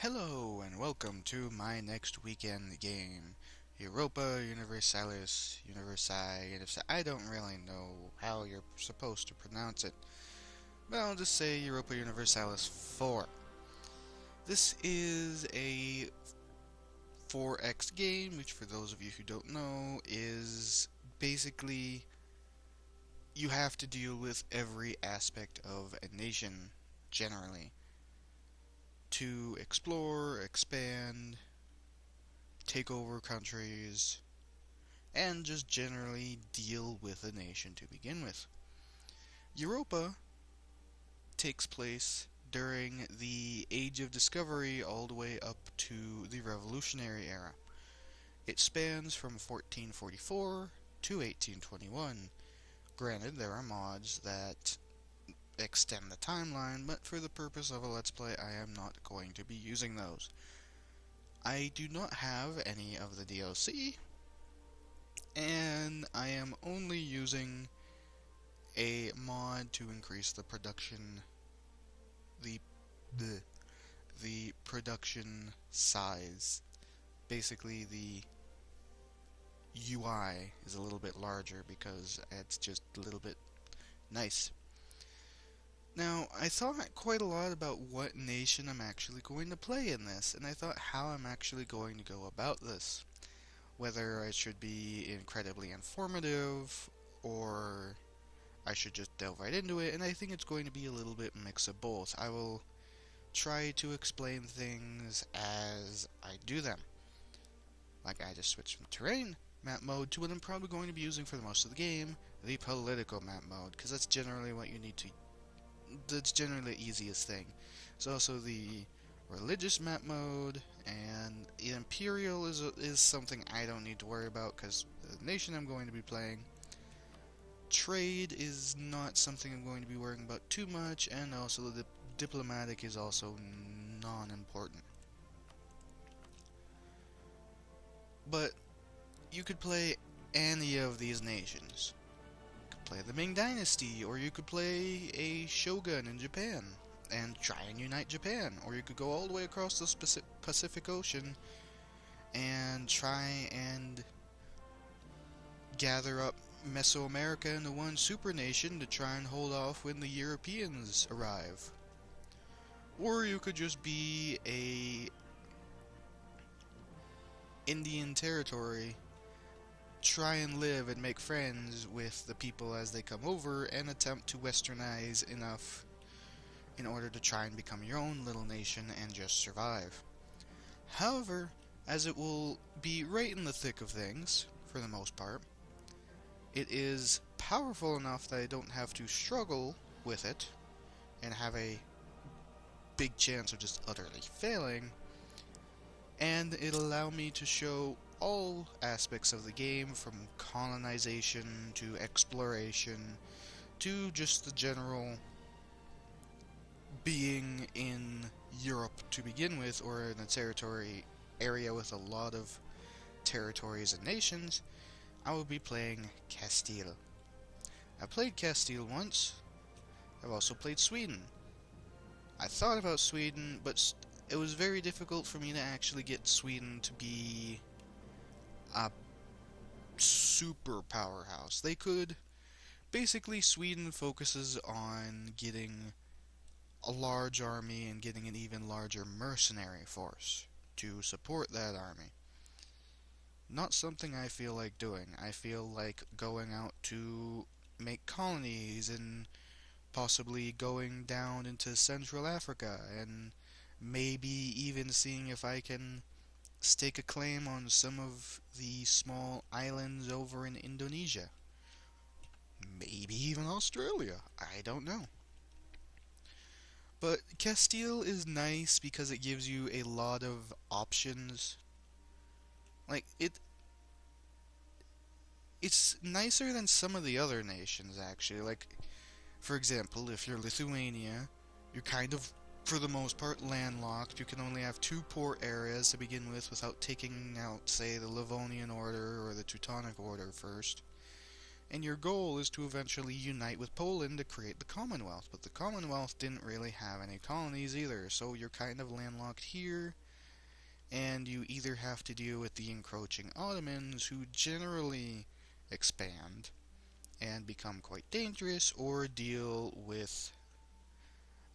Hello and welcome to my next weekend game, Europa Universalis Universi. I don't really know how you're supposed to pronounce it, but I'll just say Europa Universalis 4. This is a 4X game, which for those of you who don't know, is basically you have to deal with every aspect of a nation, generally, to explore, expand, take over countries, and just generally deal with a nation to begin with. Europa takes place during the Age of Discovery all the way up to the Revolutionary Era. It spans from 1444 to 1821. Granted, there are mods that extend the timeline, but for the purpose of a Let's Play, I am not going to be using those. I do not have any of the DLC, and I am only using a mod to increase the production, the the, the production size. Basically, the UI is a little bit larger because it's just a little bit nice. Now, I thought quite a lot about what nation I'm actually going to play in this, and I thought how I'm actually going to go about this. Whether I should be incredibly informative, or I should just delve right into it, and I think it's going to be a little bit mix of both. I will try to explain things as I do them. Like I just switched from terrain map mode to what I'm probably going to be using for the most of the game, the political map mode, because that's generally what you need to. That's generally the easiest thing. There's also the religious map mode, and the imperial is something I don't need to worry about because the nation I'm going to be playing. Trade is not something I'm going to be worrying about too much, and also the diplomatic is also non-important. But you could play any of these nations. You could play the Ming Dynasty, or you could play a shogun in Japan and try and unite Japan, or you could go all the way across the Pacific Ocean and try and gather up Mesoamerica into one supernation to try and hold off when the Europeans arrive. Or you could just be a Indian territory, try and live and make friends with the people as they come over, and attempt to westernize enough in order to try and become your own little nation and just survive. However, as it will be right in the thick of things, for the most part, it is powerful enough that I don't have to struggle with it and have a big chance of just utterly failing, and it'll allow me to show all aspects of the game, from colonization to exploration to just the general being in Europe to begin with, or in a territory area with a lot of territories and nations. I will be playing Castille. I played Castille once. I've also played Sweden. I thought about Sweden, but it was very difficult for me to actually get Sweden to be a super powerhouse. They could... Basically, Sweden focuses on getting a large army and getting an even larger mercenary force to support that army. Not something I feel like doing. I feel like going out to make colonies and possibly going down into Central Africa and maybe even seeing if I can stake a claim on some of the small islands over in Indonesia. Maybe even Australia. I don't know. But Castile is nice because it gives you a lot of options. Like, it's nicer than some of the other nations, actually. Like, for example, if you're Lithuania, you're kind of, for the most part, landlocked. You can only have 2 port areas to begin with without taking out, say, the Livonian Order or the Teutonic Order first. and your goal is to eventually unite with Poland to create the Commonwealth. But the Commonwealth didn't really have any colonies either, so you're kind of landlocked here, and you either have to deal with the encroaching Ottomans, who generally expand and become quite dangerous, or deal with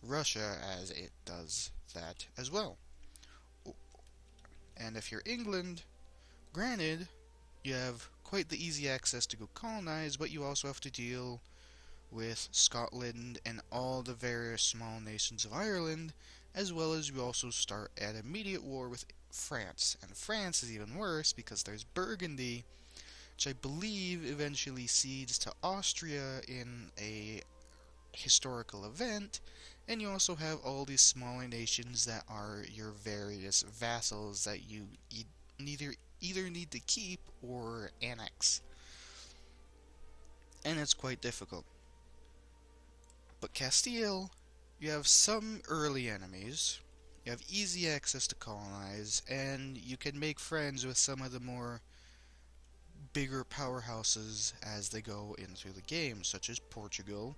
Russia, as it does that as well. And if you're England, granted, you have quite the easy access to go colonize, but you also have to deal with Scotland and all the various small nations of Ireland, as well as you also start at immediate war with France. And France is even worse because there's Burgundy, which I believe eventually cedes to Austria in a historical event, and you also have all these smaller nations that are your various vassals that you either need to keep or annex. And it's quite difficult. But Castile, you have some early enemies, you have easy access to colonize, and you can make friends with some of the more bigger powerhouses as they go in through the game, such as Portugal.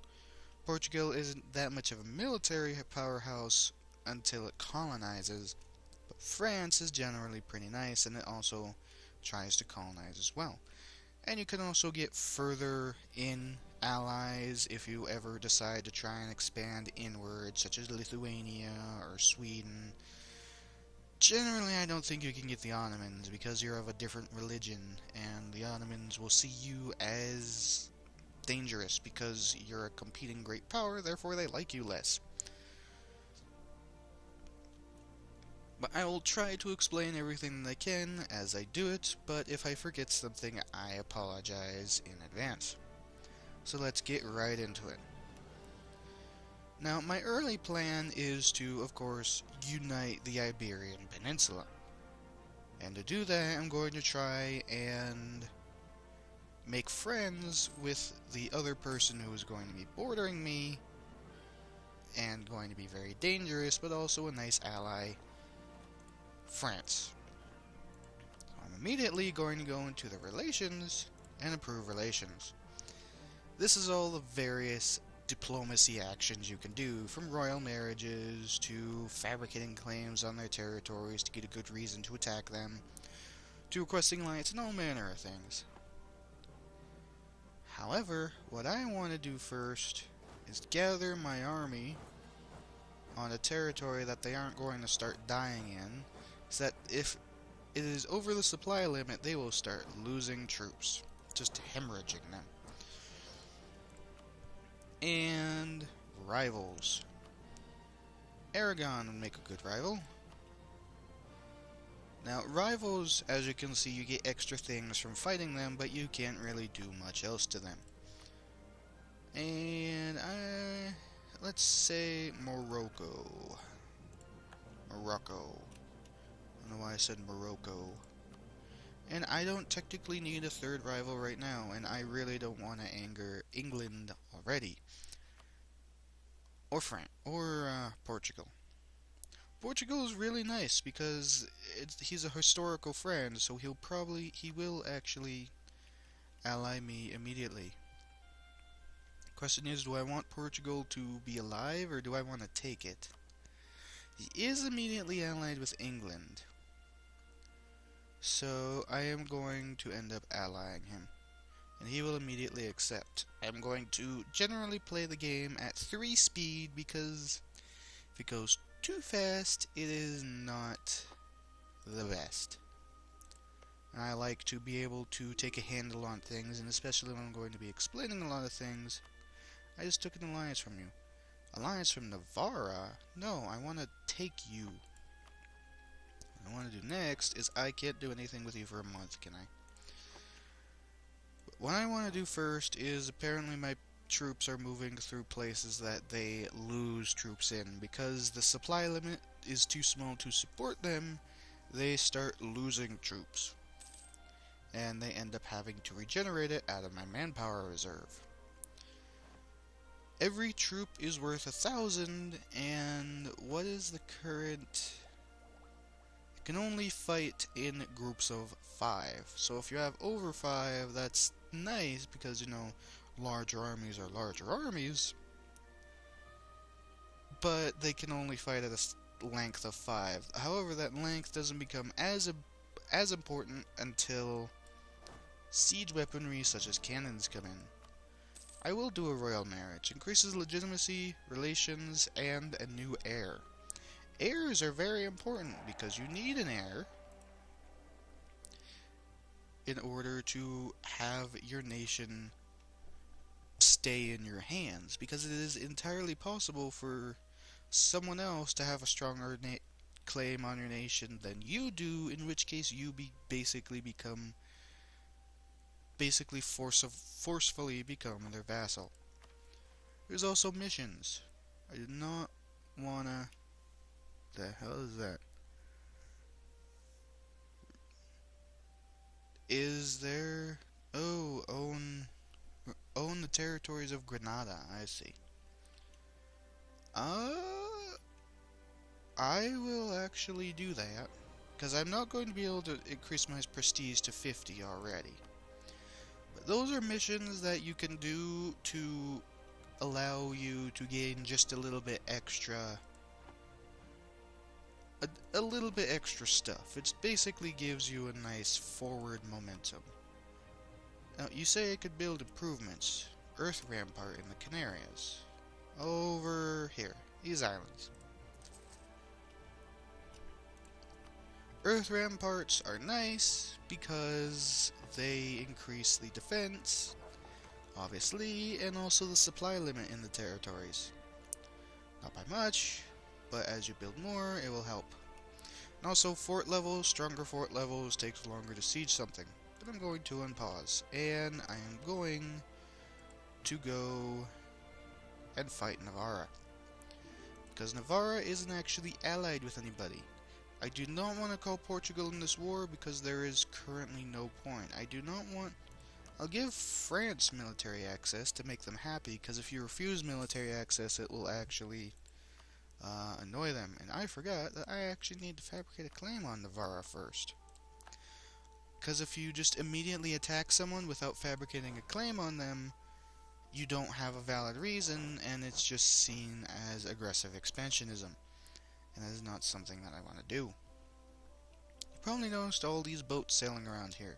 Portugal isn't that much of a military powerhouse until it colonizes, but France is generally pretty nice, and it also tries to colonize as well. And you can also get further in allies if you ever decide to try and expand inward, such as Lithuania or Sweden. Generally, I don't think you can get the Ottomans because you're of a different religion, and the Ottomans will see you as dangerous because you're a competing great power, therefore they like you less. But I will try to explain everything that I can as I do it, but if I forget something, I apologize in advance. So let's get right into it. Now, my early plan is to, of course, unite the Iberian Peninsula. And to do that, I'm going to try and make friends with the other person who is going to be bordering me, and going to be very dangerous, but also a nice ally, France. So I'm immediately going to go into the relations and improve relations. This is all the various diplomacy actions you can do, from royal marriages to fabricating claims on their territories to get a good reason to attack them, to requesting alliance and all manner of things. However, what I want to do first is gather my army on a territory that they aren't going to start dying in, so that if it is over the supply limit, they will start losing troops, just hemorrhaging them. And rivals. Aragon would make a good rival. Now, rivals, as you can see, you get extra things from fighting them, but you can't really do much else to them. And let's say Morocco. I don't know why I said Morocco. And I don't technically need a third rival right now, and I really don't want to anger England already. Or France, or Portugal. Portugal is really nice because he's a historical friend, so he will actually ally me immediately. Question is, do I want Portugal to be alive, or do I want to take it? He is immediately allied with England, so I am going to end up allying him, and he will immediately accept. I'm going to generally play the game at 3 speed because if it goes too fast, it is not the best. And I like to be able to take a handle on things, and especially when I'm going to be explaining a lot of things. I just took an alliance from you. Alliance from Navarra? No, I want to take you. What I want to do next is I can't do anything with you for a month, can I? But what I want to do first is apparently my troops are moving through places that they lose troops in. Because the supply limit is too small to support them, they start losing troops. And they end up having to regenerate it out of my manpower reserve. Every troop is worth 1,000, and what is the current? It can only fight in groups of 5. So if you have over 5, that's nice because, larger armies are larger armies, but they can only fight at a length of 5. However, that length doesn't become as important until siege weaponry such as cannons come in. I will do a royal marriage. Increases legitimacy, relations, and a new heir. Heirs are very important because you need an heir in order to have your nation stay in your hands, because it is entirely possible for someone else to have a stronger claim on your nation than you do, in which case you basically become forcefully become their vassal. There's also missions. I did not wanna. The hell is that? Is there? Oh, own the territories of Granada. I see. Uh, I will actually do that because I'm not going to be able to increase my prestige to 50 already. But those are missions that you can do to allow you to gain just a little bit extra. A little bit extra stuff. It basically gives you a nice forward momentum. Now, you say I could build improvements. Earth Rampart in the Canarias. Over here. These islands. Earth Ramparts are nice because they increase the defense, obviously, and also the supply limit in the territories. Not by much, but as you build more, it will help. And also, stronger fort levels takes longer to siege something. But I'm going to unpause, and I am going to go and fight Navarra. Because Navarra isn't actually allied with anybody. I do not want to call Portugal in this war because there is currently no point. I'll give France military access to make them happy, because if you refuse military access, it will actually annoy them. And I forgot that I actually need to fabricate a claim on Navarra first. Because if you just immediately attack someone without fabricating a claim on them, you don't have a valid reason, and it's just seen as aggressive expansionism. And that is not something that I want to do. You probably noticed all these boats sailing around here.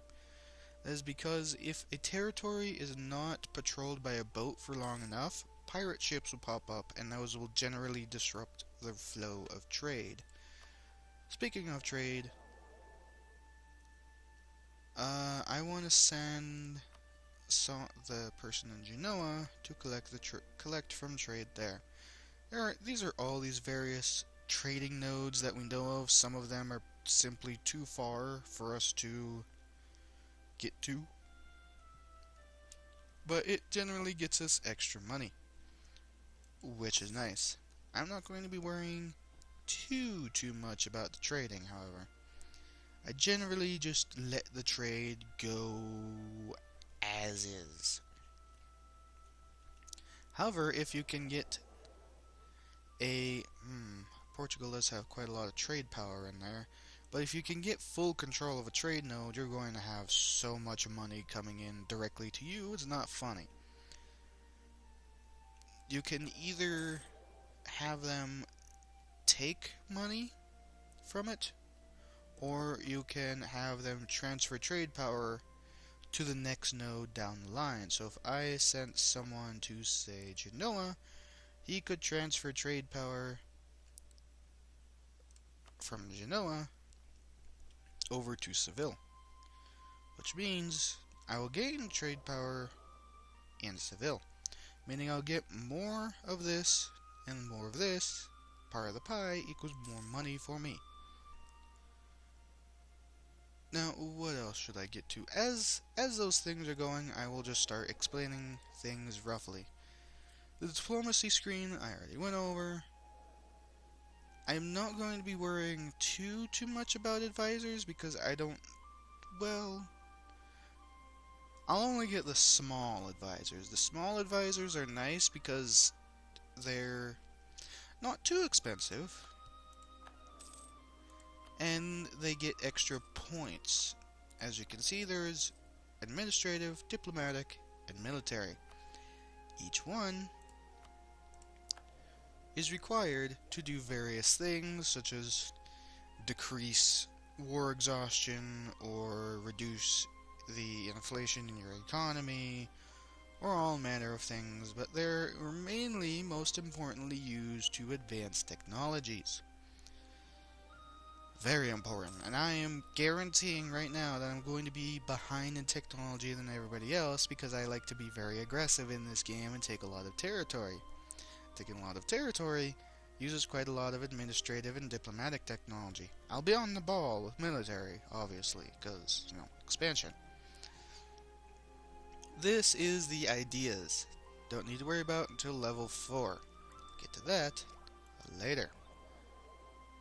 That is because if a territory is not patrolled by a boat for long enough, pirate ships will pop up, and those will generally disrupt the flow of trade. Speaking of trade, I want to send the person in Genoa to collect from trade there. These are all these various trading nodes that we know of. Some of them are simply too far for us to get to, but it generally gets us extra money, which is nice. I'm not going to be worrying too much about the trading, however. I generally just let the trade go as is. However, if you can get Portugal does have quite a lot of trade power in there, but if you can get full control of a trade node, you're going to have so much money coming in directly to you, it's not funny. You can either have them take money from it, or you can have them transfer trade power to the next node down the line. So if I sent someone to, say, Genoa, he could transfer trade power from Genoa over to Seville, which means I will gain trade power in Seville, meaning I'll get more of this and more of this. Part of the pie equals more money for me. Now, what else should I get to? As those things are going, I will just start explaining things roughly. The diplomacy screen I already went over. I'm not going to be worrying too much about advisors because I'll only get the small advisors. The small advisors are nice because they're not too expensive, and they get extra points. As you can see, there's administrative, diplomatic, and military. Each one is required to do various things, such as decrease war exhaustion or reduce the inflation in your economy, or all manner of things, but they're mainly, most importantly, used to advance technologies. Very important, and I am guaranteeing right now that I'm going to be behind in technology than everybody else because I like to be very aggressive in this game and take a lot of territory. Taking a lot of territory uses quite a lot of administrative and diplomatic technology. I'll be on the ball with military, obviously, because, expansion. This is the ideas. Don't need to worry about until level 4. Get to that later.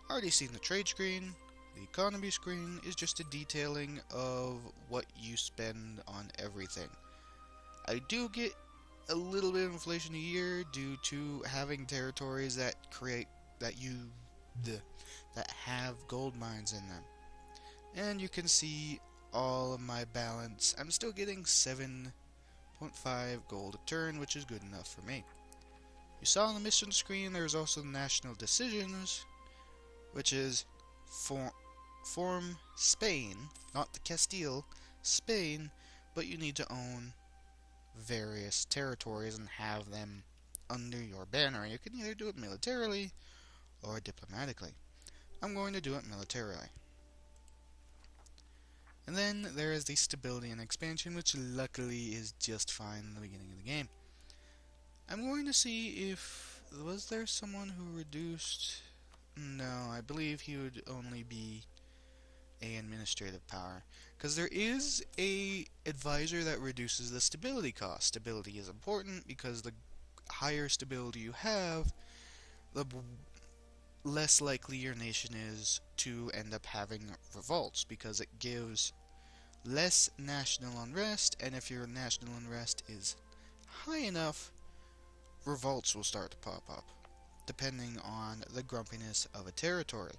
Already seen the trade screen. The economy screen is just a detailing of what you spend on everything. I do get a little bit of inflation a year due to having territories that have gold mines in them. And you can see all of my balance. I'm still getting 7.5 gold a turn, which is good enough for me. You saw on the mission screen there's also the national decisions, which is form Spain, not the Castille, Spain, but you need to own various territories and have them under your banner. You can either do it militarily or diplomatically. I'm going to do it militarily. And then there is the stability and expansion, which luckily is just fine in the beginning of the game. I'm going to see if... was there someone who reduced... No, I believe he would only be a administrative power. Because there is a advisor that reduces the stability cost. Stability is important because the higher stability you have, the less likely your nation is to end up having revolts, because it gives less national unrest, and if your national unrest is high enough, revolts will start to pop up, depending on the grumpiness of a territory.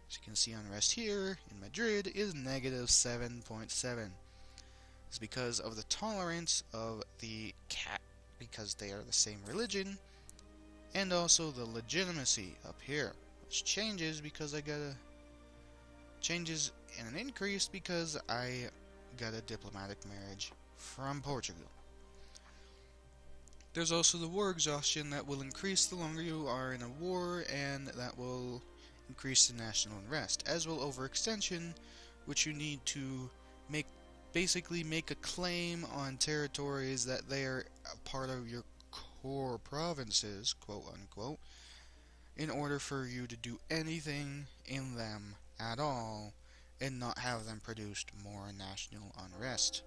As you can see, unrest here in Madrid is negative 7.7. It's because of the tolerance of the cat, because they are the same religion, and also the legitimacy up here, which changes because changes in an increase because I got a diplomatic marriage from Portugal. There's also the war exhaustion that will increase the longer you are in a war, and that will increase the national unrest, as will overextension, which you need to basically make a claim on territories that they are a part of your core provinces, quote unquote, in order for you to do anything in them at all and not have them produced more national unrest.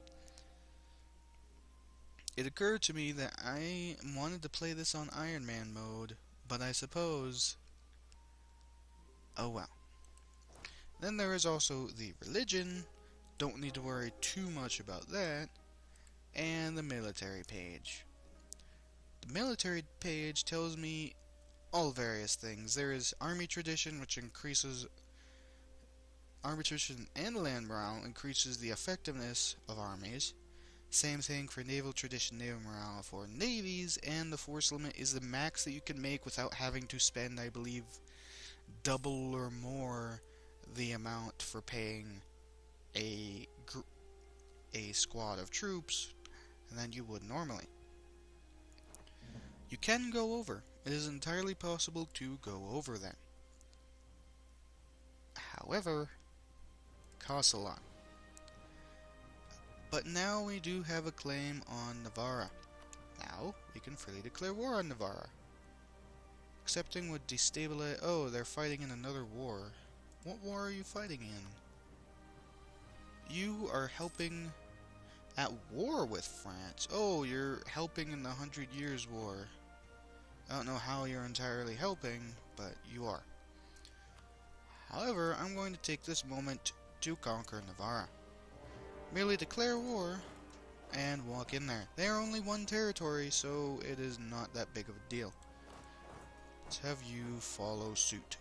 It occurred to me that I wanted to play this on Iron Man mode, but I suppose... oh well. Then there is also the religion, don't need to worry too much about that, and the military page. The military page tells me all various things. There is army tradition, which increases army tradition and land morale, increases the effectiveness of armies. Same thing for naval tradition, naval morale for navies, and the force limit is the max that you can make without having to spend, I believe, double or more the amount for paying a squad of troops than you would normally. You can go over. It is entirely possible to go over them. However, costs a lot. But now we do have a claim on Navarra. Now we can freely declare war on Navarra. Accepting would destabilize... oh, they're fighting in another war. What war are you fighting in? You are helping at war with France. Oh, you're helping in the 100 Years' War. I don't know how you're entirely helping, but you are. However, I'm going to take this moment to conquer Navarra. Merely declare war and walk in there. They are only one territory, so it is not that big of a deal. Let's have you follow suit.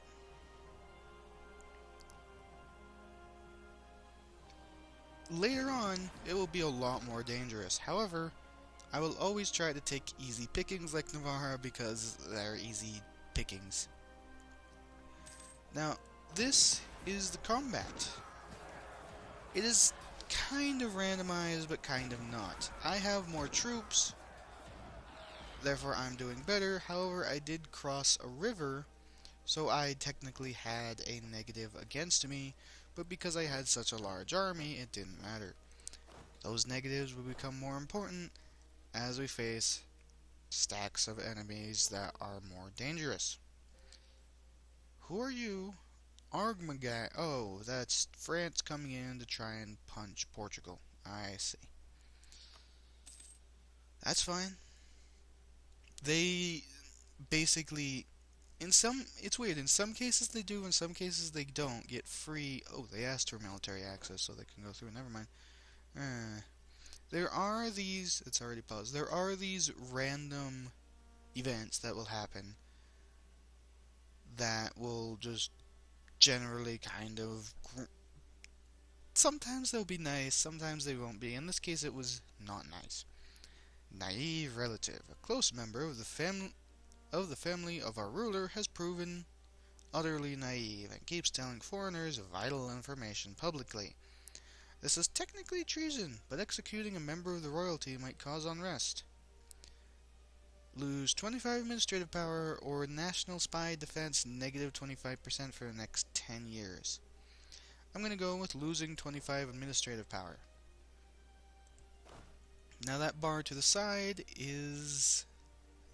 later on, it will be a lot more dangerous. However, I will always try to take easy pickings like Navarra because they're easy pickings. Now, this is the combat. It is kind of randomized, but kind of not. I have more troops, therefore I'm doing better. However, I did cross a river, so I technically had a negative against me, but because I had such a large army, it didn't matter. Those negatives will become more important as we face stacks of enemies that are more dangerous. Who are you? Argmagai. Oh, that's France coming in to try and punch Portugal. I see. That's fine. They basically, it's weird. In some cases they do, in some cases they don't get free. Oh, they asked for military access so they can go through. Never mind. There are these, it's already paused. There are these random events that will happen that will just generally kind of. Sometimes they'll be nice, sometimes they won't be. In this case, it was not nice. Naive relative. A close member of the family of our ruler has proven utterly naive and keeps telling foreigners vital information publicly. This is technically treason, but executing a member of the royalty might cause unrest. Lose 25 administrative power or national spy defense negative 25% for the next 10 years. I'm going to go with losing 25 administrative power. Now that bar to the side is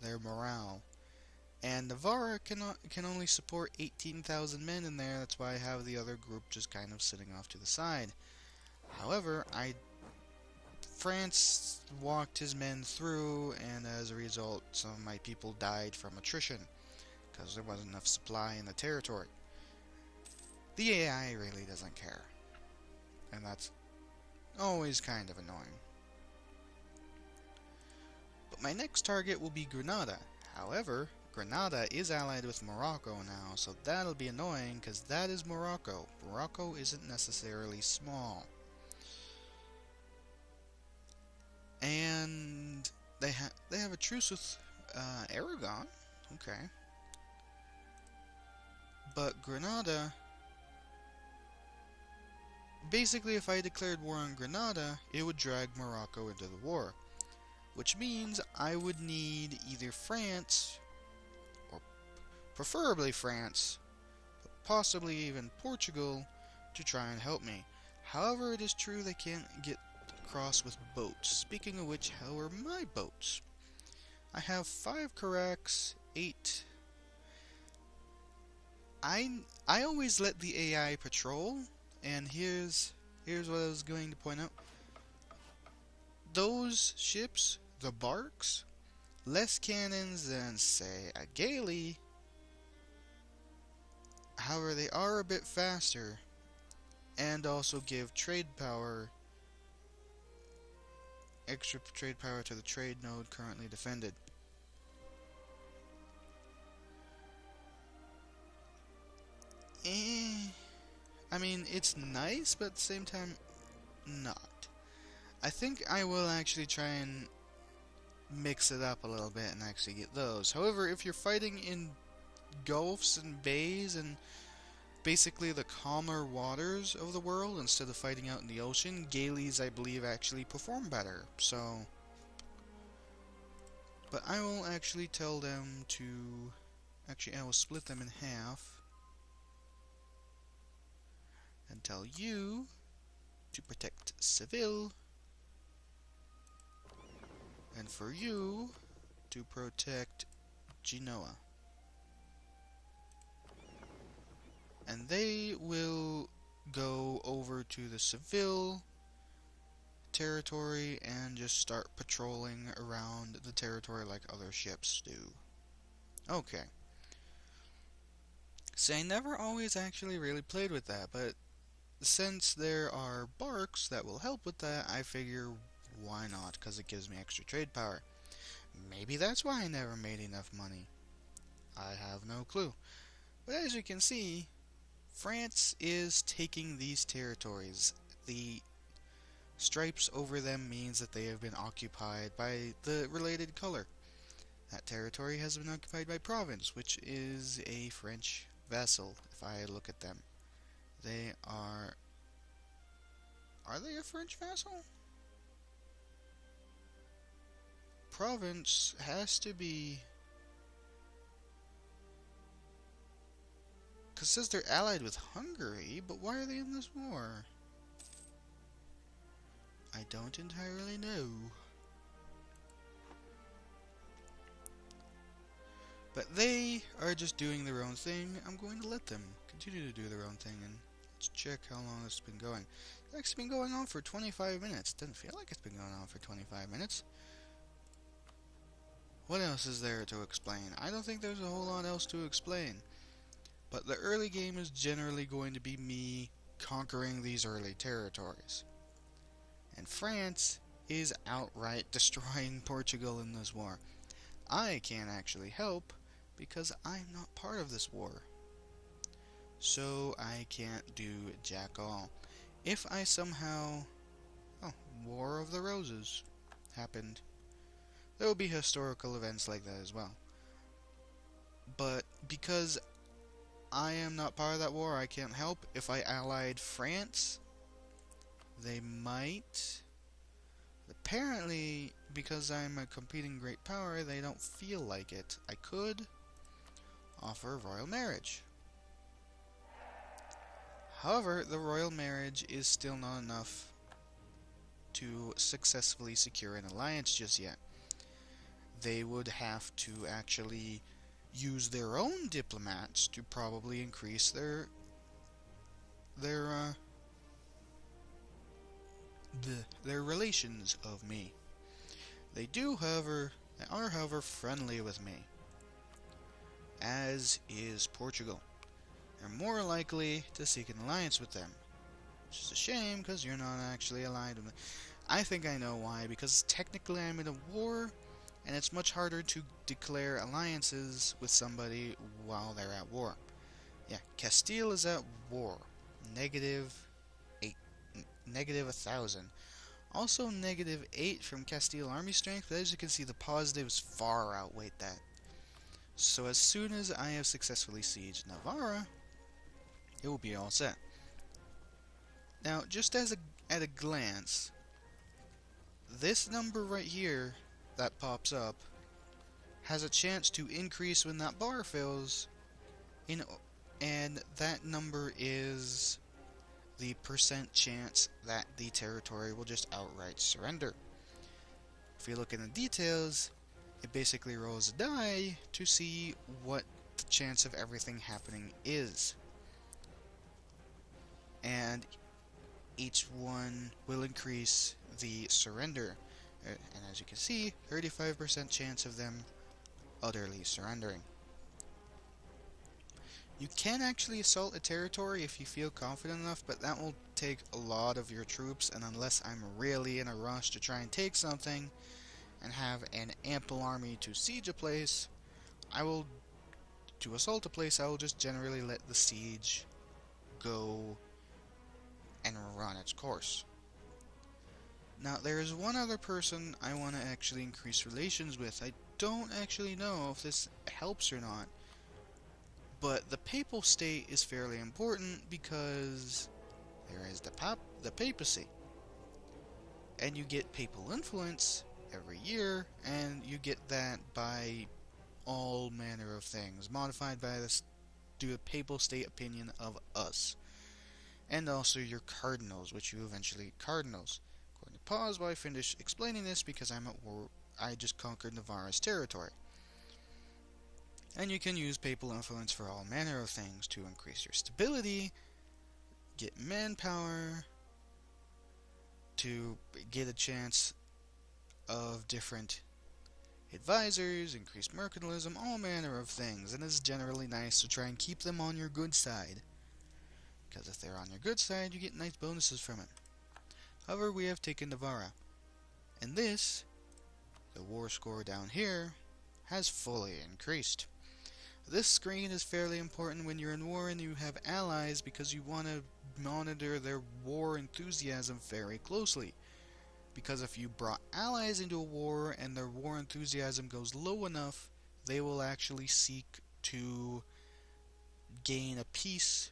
their morale. And Navarra can only support 18,000 men in there, that's why I have the other group just kind of sitting off to the side. However, France walked his men through, and as a result, some of my people died from attrition, because there wasn't enough supply in the territory. The AI really doesn't care, and that's always kind of annoying. But my next target will be Granada. However, Granada is allied with Morocco now, so that'll be annoying, because that is Morocco. Morocco isn't necessarily small. And they have a truce with Aragon. Okay. But Granada, basically if I declared war on Granada, it would drag Morocco into the war. Which means I would need either France, or preferably France, but possibly even Portugal, to try and help me. However, it is true they can't get across with boats. Speaking of which, how are my boats? I have 5 Carracks, 8. I always let the AI patrol, and here's what I was going to point out. Those ships, the barks, less cannons than, say, a galley. However, they are a bit faster, and also give trade power, extra trade power to the trade node currently defended. I mean, it's nice, but at the same time, not. I think I will actually try and mix it up a little bit and actually get those. However, if you're fighting in gulfs and bays and basically the calmer waters of the world instead of fighting out in the ocean, galleys, I believe, actually perform better. So, but I will actually tell them to, actually I will split them in half and tell you to protect Seville, and for you to protect Genoa. And they will go over to the Seville territory and just start patrolling around the territory like other ships do. Okay. See, I never always actually really played with that, but since there are barks that will help with that, I figure why not, because it gives me extra trade power. Maybe that's why I never made enough money. I have no clue. But as you can see, France is taking these territories. The Stripes over them means that they have been occupied by the related color. That territory has been occupied by Provence, which is a French vassal, if I look at them. They are... Are they a French vassal? Provence has to be... Because it says they're allied with Hungary, but why are they in this war? I don't entirely know. But they are just doing their own thing. I'm going to let them continue to do their own thing, and let's check how long this has been going. It's actually been going on for 25 minutes. Doesn't feel like it's been going on for 25 minutes. What else is there to explain? I don't think there's a whole lot else to explain. But the early game is generally going to be me conquering these early territories. And France is outright destroying Portugal in this war. I can't actually help because I'm not part of this war. So I can't do jack all. If I somehow... Oh, War of the Roses happened. There will be historical events like that as well. But because I am not part of that war, I can't help. If I allied France, they might. Apparently, because I'm a competing great power, they don't feel like it. I could offer royal marriage. However, the royal marriage is still not enough to successfully secure an alliance just yet. They would have to actually use their own diplomats to probably increase their relations of me. They are however friendly with me, as is Portugal. They're more likely to seek an alliance with them, which is a shame because you're not actually allied with them. I think I know why, because technically I'm in a war, and it's much harder to declare alliances with somebody while they're at war. Yeah, Castille is at war. -8. -1,000. Also -8 from Castile army strength, but as you can see, the positives far outweigh that. So as soon as I have successfully sieged Navarra, it will be all set. Now, just at a glance, this number right here that pops up has a chance to increase when that bar fills, and that number is the percent chance that the territory will just outright surrender. If you look in the details, it basically rolls a die to see what the chance of everything happening is. And each one will increase the surrender. And as you can see, 35% chance of them utterly surrendering. You can actually assault a territory if you feel confident enough, but that will take a lot of your troops, and unless I'm really in a rush to try and take something and have an ample army to siege a place, to assault a place, I will just generally let the siege go and run its course. Now, there is one other person I want to actually increase relations with. I don't actually know if this helps or not, but the papal state is fairly important because there is the papacy. And you get papal influence every year, and you get that by all manner of things, modified by the papal state opinion of us. And also your cardinals, which you eventually cardinals. I'm going to pause while I finish explaining this because I'm at war. I just conquered Navarra's territory. And you can use papal influence for all manner of things to increase your stability, get manpower, to get a chance of different advisors, increase mercantilism, all manner of things. And it's generally nice to try and keep them on your good side, because if they're on your good side, you get nice bonuses from it. However, we have taken Navarra, and this, the war score down here, has fully increased. This screen is fairly important when you're in war and you have allies, because you want to monitor their war enthusiasm very closely. because if you brought allies into a war and their war enthusiasm goes low enough, they will actually seek to gain a peace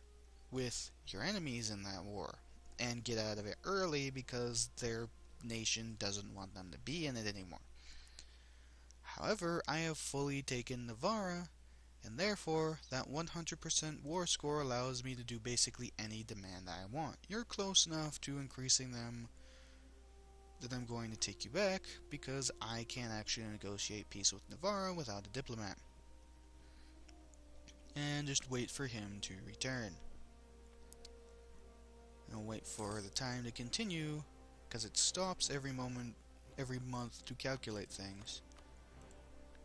with your enemies in that war and get out of it early because their nation doesn't want them to be in it anymore. However, I have fully taken Navarra, and therefore that 100% war score allows me to do basically any demand I want. You're close enough to increasing them that I'm going to take you back because I can't actually negotiate peace with Navarra without a diplomat. And just wait for him to return. And I'll wait for the time to continue because it stops every month to calculate things.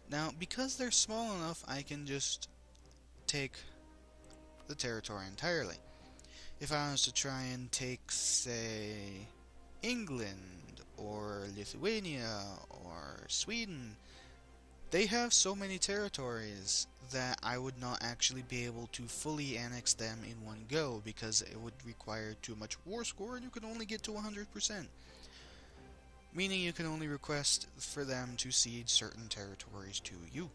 Now, because they're small enough, I can just take the territory entirely. If I was to try and take, say, England or Lithuania or Sweden, they have so many territories that I would not actually be able to fully annex them in one go because it would require too much war score and you can only get to 100%. Meaning you can only request for them to cede certain territories to you.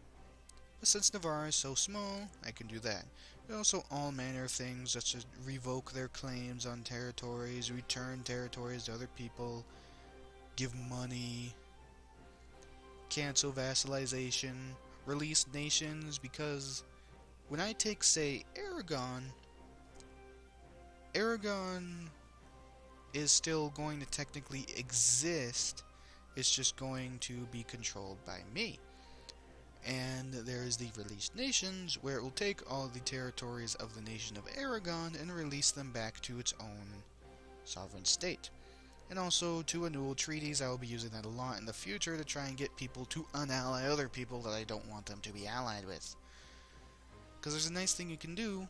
But since Navarre is so small, I can do that. There's also all manner of things such as revoke their claims on territories, return territories to other people, give money, cancel vassalization, release nations, because when I take, say, Aragon is still going to technically exist, it's just going to be controlled by me. And there's the released nations, where it will take all the territories of the nation of Aragon and release them back to its own sovereign state. And also to annul treaties. I will be using that a lot in the future to try and get people to unally other people that I don't want them to be allied with. Because there's a nice thing you can do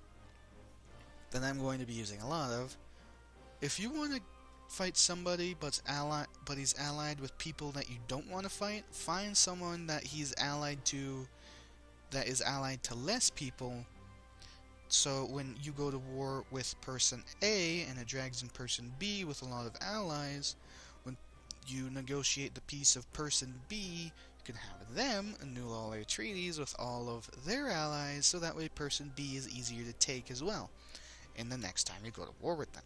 that I'm going to be using a lot of. If you want to fight somebody but he's allied with people that you don't want to fight, find someone that he's allied to that is allied to less people. So when you go to war with person A and it drags in person B with a lot of allies, when you negotiate the peace of person B, you can have them annul all their treaties with all of their allies, so that way person B is easier to take as well, and the next time you go to war with them.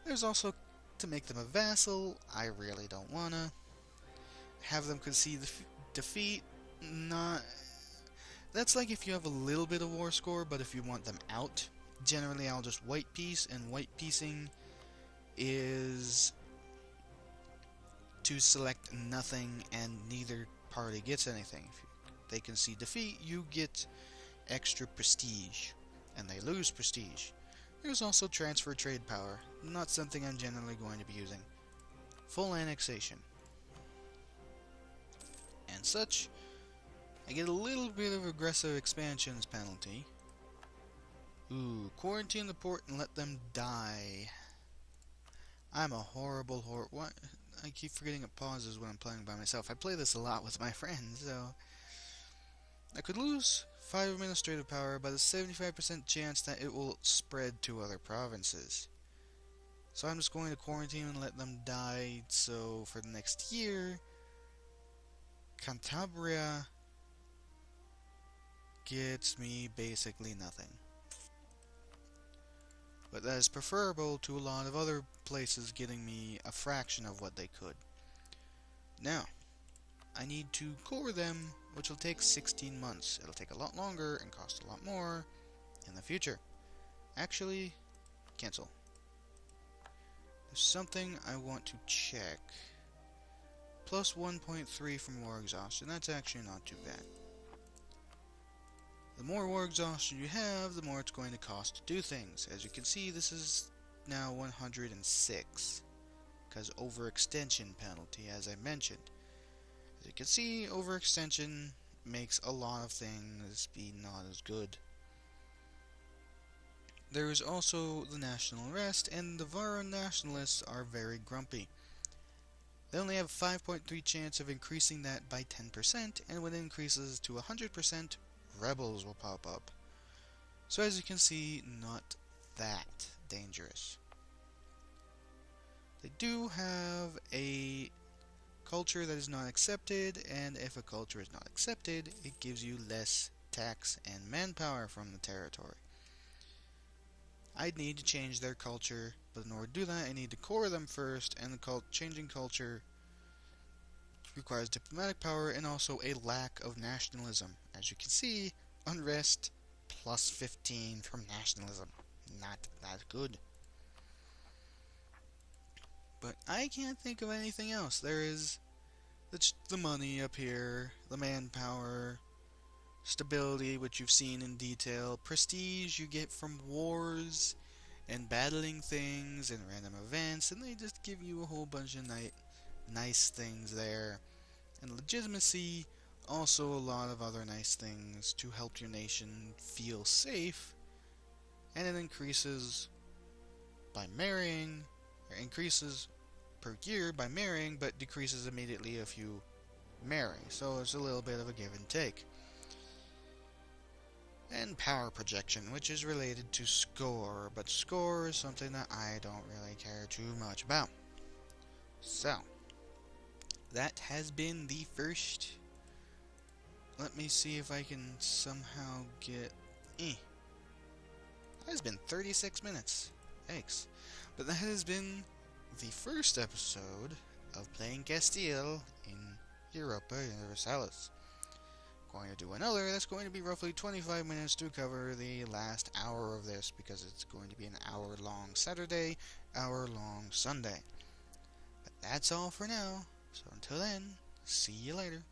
There's also to make them a vassal. I really don't want to have them concede defeat. That's like if you have a little bit of war score, but if you want them out, generally I'll just white peace, and white piecing is to select nothing and neither party gets anything. If they concede defeat, you get extra prestige, and they lose prestige. There's also transfer trade power, not something I'm generally going to be using. Full annexation. And such, I get a little bit of aggressive expansions penalty. Ooh, quarantine the port and let them die. I'm a horrible what? I keep forgetting it pauses when I'm playing by myself. I play this a lot with my friends, so I could lose 5 administrative power, but a 75% chance that it will spread to other provinces. So I'm just going to quarantine and let them die. So for the next year, Cantabria gets me basically nothing. But that is preferable to a lot of other places getting me a fraction of what they could. Now, I need to core them, which will take 16 months. It'll take a lot longer and cost a lot more in the future. Actually, cancel. There's something I want to check. Plus 1.3 from war exhaustion. That's actually not too bad. The more war exhaustion you have, the more it's going to cost to do things. As you can see, this is now 106. Because overextension penalty, as I mentioned. As you can see, overextension makes a lot of things be not as good. There is also the national arrest, and the Navarro nationalists are very grumpy. They only have a 5.3 chance of increasing that by 10%, and when it increases to 100%, rebels will pop up. So as you can see, not that dangerous. They do have a culture that is not accepted, and if a culture is not accepted, it gives you less tax and manpower from the territory. I'd need to change their culture, but in order to do that, I need to core them first, and changing culture requires diplomatic power and also a lack of nationalism. As you can see, unrest plus 15 from nationalism. Not that good. But I can't think of anything else. There is the money up here, the manpower, stability, which you've seen in detail, prestige you get from wars and battling things and random events, and they just give you a whole bunch of nice things there. And legitimacy, also a lot of other nice things to help your nation feel safe, and it increases by marrying, or increases per year by marrying, but decreases immediately if you marry, so it's a little bit of a give and take. And power projection, which is related to score, but score is something that I don't really care too much about. So, that has been the first. Let me see if I can somehow get. That has been 36 minutes. Yikes. But that has been the first episode of playing Castille in Europa Universalis. Going to do another that's going to be roughly 25 minutes to cover the last hour of this, because it's going to be an hour-long Saturday, hour-long Sunday. But that's all for now, so until then, see you later.